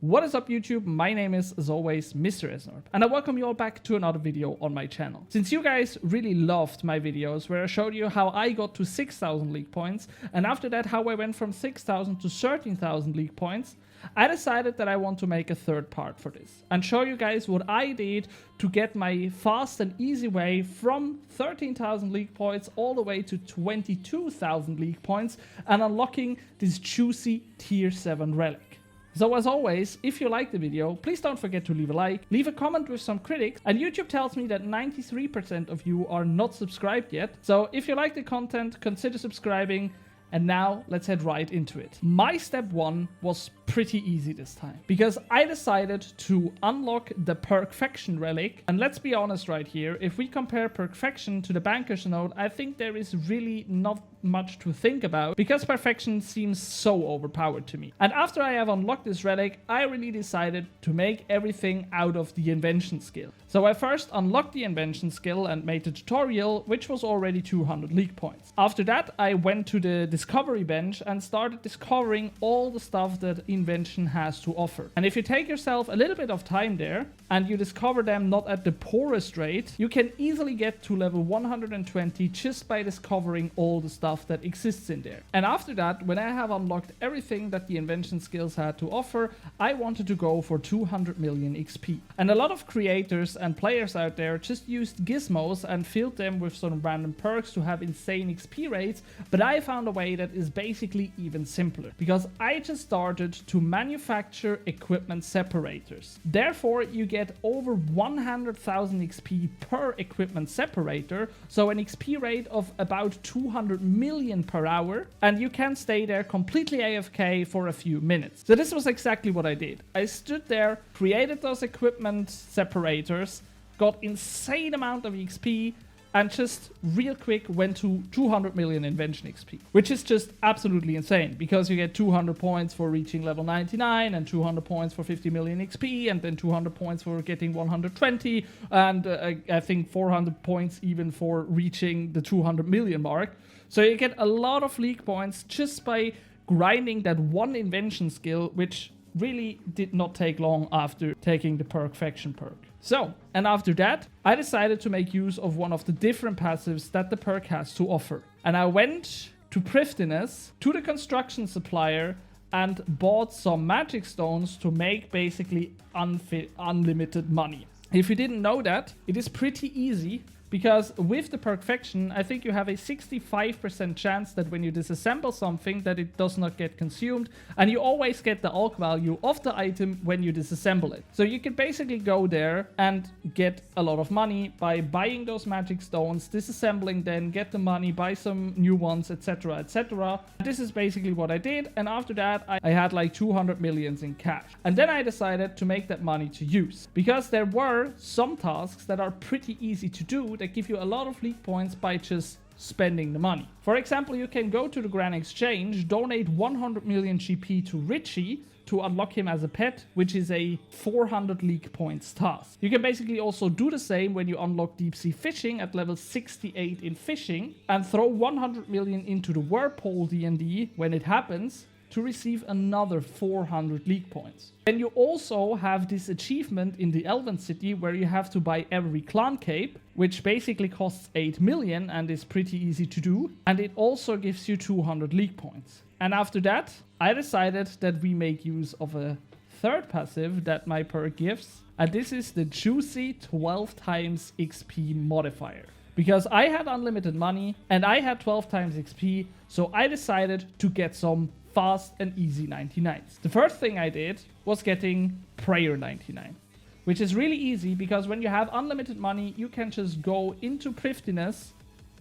What is up YouTube? My name is, as always, Mr. Esnorp, and I welcome you all back to another video on my channel. Since you guys really loved my videos where I showed you how I got to 6,000 league points, and after that how I went from 6,000 to 13,000 league points, I decided that I want to make a third part for this and show you guys what I did to get my fast and easy way from 13,000 league points all the way to 22,000 league points and unlocking this juicy tier 7 relic. So as always, if you like the video, please don't forget to leave a like, leave a comment with some critics, and YouTube tells me that 93% of you are not subscribed yet. So if you like the content, consider subscribing. And now let's head right into it. My step one was pretty easy this time because I decided to unlock the Perfection relic. And let's be honest right here, if we compare Perfection to the Banker's Node, I think there is really not much to think about because Perfection seems so overpowered to me. And after I have unlocked this relic, I really decided to make everything out of the Invention skill. So I first unlocked the Invention skill and made the tutorial, which was already 200 league points. After that, I went to the discovery bench and started discovering all the stuff that Invention has to offer. And if you take yourself a little bit of time there and you discover them not at the poorest rate, you can easily get to level 120 just by discovering all the stuff that exists in there. And after that, when I have unlocked everything that the Invention skills had to offer, I wanted to go for 200 million XP. And a lot of creators and players out there just used gizmos and filled them with some random perks to have insane XP rates, but I found a way that is basically even simpler because I just started to manufacture equipment separators. Therefore, you get over 100,000 XP per equipment separator, so an XP rate of about 200 million per hour, and you can stay there completely AFK for a few minutes. So this was exactly what I did. I stood there, created those equipment separators, got insane amount of XP, and just real quick went to 200 million Invention XP, which is just absolutely insane because you get 200 points for reaching level 99 and 200 points for 50 million XP and then 200 points for getting 120 and I think 400 points even for reaching the 200 million mark. So you get a lot of league points just by grinding that one Invention skill, which really did not take long after taking the Perfection perk. So, and after that, I decided to make use of one of the different passives that the perk has to offer. And I went to Thriftiness, to the construction supplier, and bought some magic stones to make basically unlimited money. If you didn't know that, it is pretty easy. Because with the Perfection, I think you have a 65% chance that when you disassemble something that it does not get consumed, and you always get the ALC value of the item when you disassemble it. So you can basically go there and get a lot of money by buying those magic stones, disassembling them, get the money, buy some new ones, etc, etc. This is basically what I did, and after that I had like 200 millions in cash. And then I decided to make that money to use, because there were some tasks that are pretty easy to do that give you a lot of league points by just spending the money. For example, you can go to the Grand Exchange, donate 100 million GP to Richie to unlock him as a pet, which is a 400 league points task. You can basically also do the same when you unlock deep sea fishing at level 68 in fishing and throw 100 million into the Whirlpool D&D when it happens to receive another 400 league points. Then you also have this achievement in the Elven City where you have to buy every clan cape, which basically costs 8 million and is pretty easy to do. And it also gives you 200 league points. And after that, I decided that we make use of a third passive that my perk gives. And this is the juicy 12 times XP modifier. Because I had unlimited money and I had 12 times XP, so I decided to get some fast and easy 99s. The first thing I did was getting Prayer 99, which is really easy because when you have unlimited money, you can just go into Thriftiness,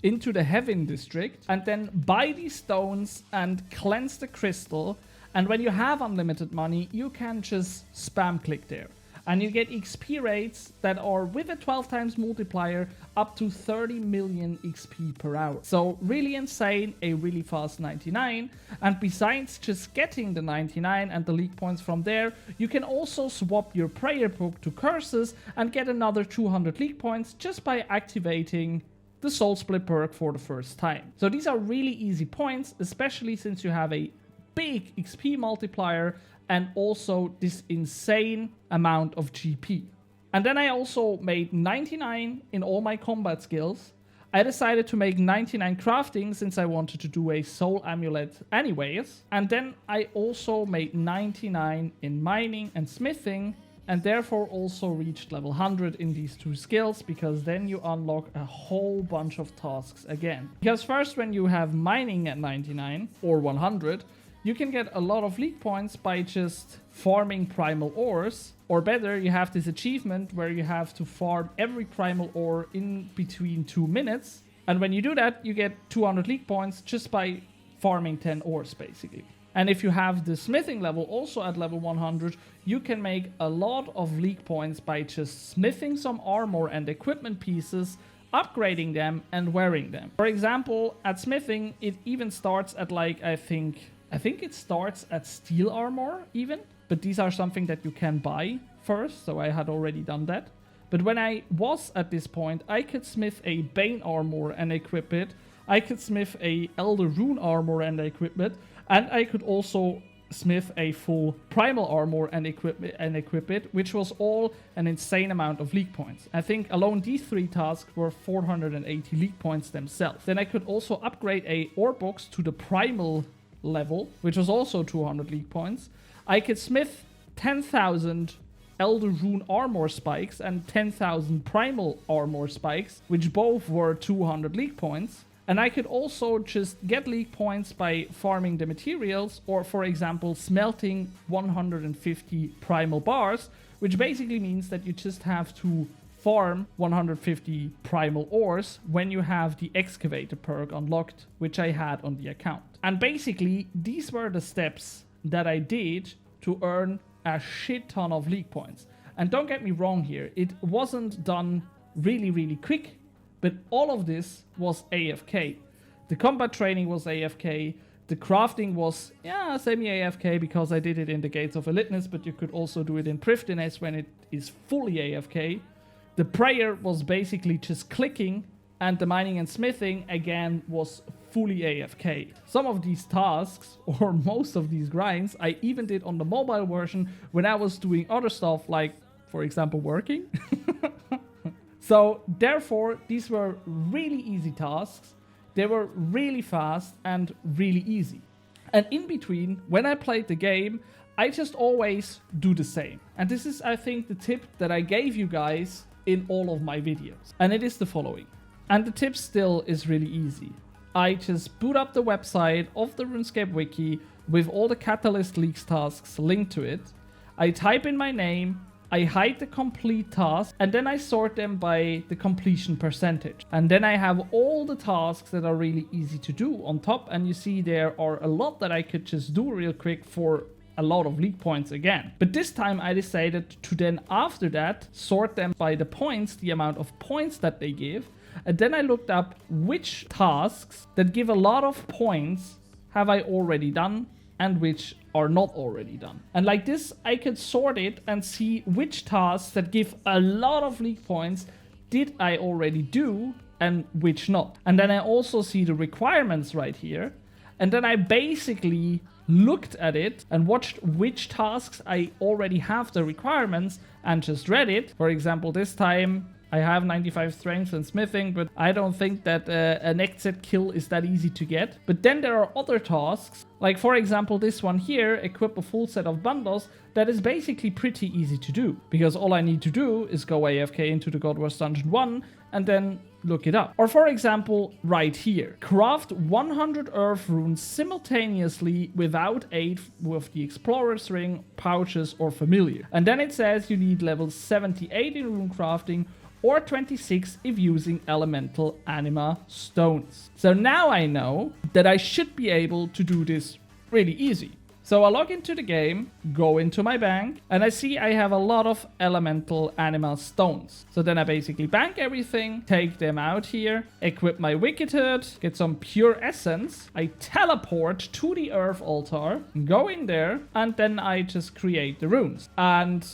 into the Heaven District, and then buy these stones and cleanse the crystal. And when you have unlimited money, you can just spam click there. And you get XP rates that are, with a 12 times multiplier, up to 30 million XP per hour. So really insane, a really fast 99. And besides just getting the 99 and the league points from there, you can also swap your prayer book to curses and get another 200 league points just by activating the Soul Split perk for the first time. So these are really easy points, especially since you have a big XP multiplier and also this insane amount of GP. And then I also made 99 in all my combat skills. I decided to make 99 crafting since I wanted to do a soul amulet anyways. And then I also made 99 in mining and smithing, and therefore also reached level 100 in these two skills, because then you unlock a whole bunch of tasks again. Because first, when you have mining at 99 or 100, you can get a lot of league points by just farming primal ores. Or better, you have this achievement where you have to farm every primal ore in between 2 minutes. And when you do that, you get 200 league points just by farming 10 ores, basically. And if you have the smithing level also at level 100, you can make a lot of league points by just smithing some armor and equipment pieces, upgrading them and wearing them. For example, at smithing, it even starts at like, I think it starts at steel armor even, but these are something that you can buy first, so I had already done that. But when I was at this point, I could smith a Bane armor and equip it. I could smith a Elder Rune armor and equip it. And I could also smith a full Primal armor and equip it, which was all an insane amount of league points. I think alone these 3 tasks were 480 league points themselves. Then I could also upgrade a ore box to the Primal level, which was also 200 league points. I could smith 10,000 Elder Rune armor spikes and 10,000 Primal armor spikes, which both were 200 league points. And I could also just get league points by farming the materials, or for example smelting 150 primal bars, which basically means that you just have to farm 150 primal ores when you have the excavator perk unlocked, which I had on the account. And basically these were the steps that I did to earn a shit ton of league points. And don't get me wrong here, it wasn't done really quick, but all of this was AFK. The combat training was AFK, the crafting was semi-AFK because I did it in the Gates of Eliteness, but you could also do it in Prifdiness when it is fully AFK. The prayer was basically just clicking, and the mining and smithing again was fully AFK. Some of these tasks, or most of these grinds, I even did on the mobile version when I was doing other stuff like, for example, working. So therefore, these were really easy tasks. They were really fast and really easy. And in between, when I played the game, I just always do the same. And this is, I think, the tip that I gave you guys in all of my videos. And it is the following. And the tip still is really easy. I just boot up the website of the RuneScape wiki with all the Catalyst Leagues tasks linked to it. I type in my name, I hide the complete task, and then I sort them by the completion percentage. And then I have all the tasks that are really easy to do on top, and you see there are a lot that I could just do real quick for a lot of league points again. But this time I decided to then after that sort them by the points, the amount of points that they give. And then I looked up which tasks that give a lot of points have I already done and which are not already done. And like this, I could sort it and see which tasks that give a lot of league points did I already do and which not. And then I also see the requirements right here. And then I basically looked at it and watched which tasks I already have the requirements and just read it. For example, this time I have 95 strength and smithing, but I don't think that an exit kill is that easy to get. But then there are other tasks, like for example this one here, equip a full set of bundles, that is basically pretty easy to do. Because all I need to do is go AFK into the God Wars Dungeon 1 and then look it up. Or for example, right here, craft 100 earth runes simultaneously without aid with the Explorer's Ring, pouches or familiar. And then it says you need level 78 in rune crafting, or 26 if using elemental anima stones. So now I know that I should be able to do this really easy. So I log into the game, go into my bank, and I see I have a lot of elemental anima stones. So then I basically bank everything, take them out here, equip my Wicked Hood, get some pure essence, I teleport to the earth altar, go in there, and then I just create the runes. And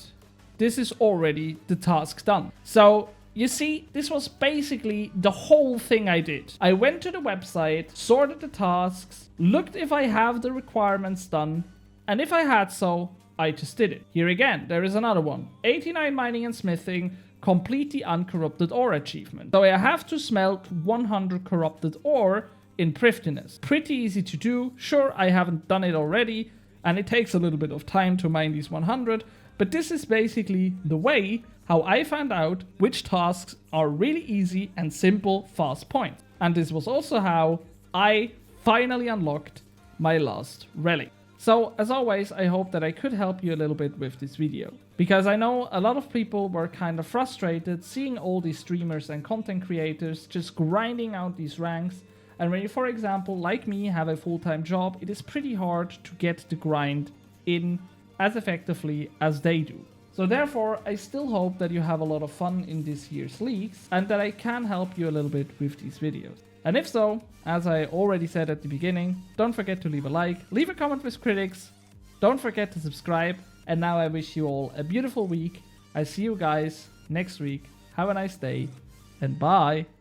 this is already the task done. So you see, this was basically the whole thing I did. I went to the website, sorted the tasks, looked if I have the requirements done, and if I had so, I just did it. Here again, there is another one. 89 mining and smithing, complete the uncorrupted ore achievement. So I have to smelt 100 corrupted ore in thriftiness. Pretty easy to do. Sure, I haven't done it already, and it takes a little bit of time to mine these 100, but this is basically the way how I found out which tasks are really easy and simple fast points. And this was also how I finally unlocked my last relic. So as always, I hope that I could help you a little bit with this video, because I know a lot of people were kind of frustrated seeing all these streamers and content creators just grinding out these ranks. And when you, for example, like me, have a full-time job, it is pretty hard to get the grind in as effectively as they do. So therefore, I still hope that you have a lot of fun in this year's leagues and that I can help you a little bit with these videos. And if so, as I already said at the beginning, don't forget to leave a like, leave a comment with critics, don't forget to subscribe, and now I wish you all a beautiful week. I see you guys next week. Have a nice day, and bye!